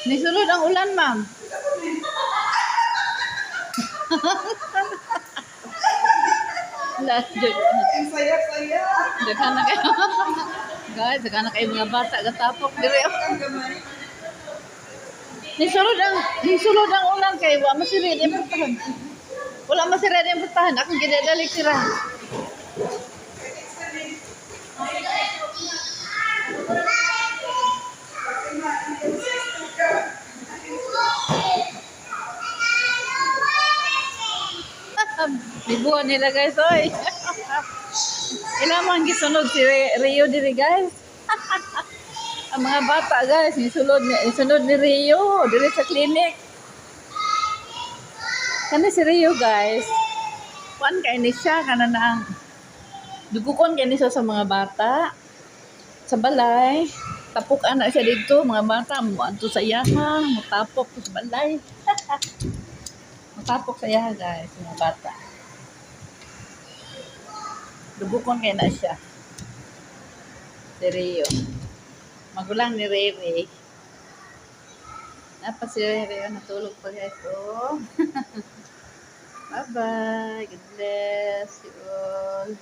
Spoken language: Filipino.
Nisulod ang ulan, ma'am. Last joke. Ang saya-saya. Daghan na kayo. Guys, daghan na kayo mga bata. Gatapok. Dire. Ang gamay. Nisulod ang ulan kayo. Wala masirid yung putahan. Wala masirid yung putahan. Akong ginadalik sila. Bibuan nila guys, oy. Ilamang gisunod si Rio diri guys. Ang mga bata guys, nisunod ni Rio diri sa clinic. Kani si Rio guys. Kuan kay ni siya kana na dugukon kay ni siya sa mga bata. Sa balay, tapok anak siya dito, mga bata mo adto sa iyaha, mutapok sa balay. Mutapok sa iyaha guys, mga bata. Dugukon kay na siya. Si Rio. Magulang ni Rere. Napa si Rere natulog pa guys. Oh. Bye-bye. God bless you all.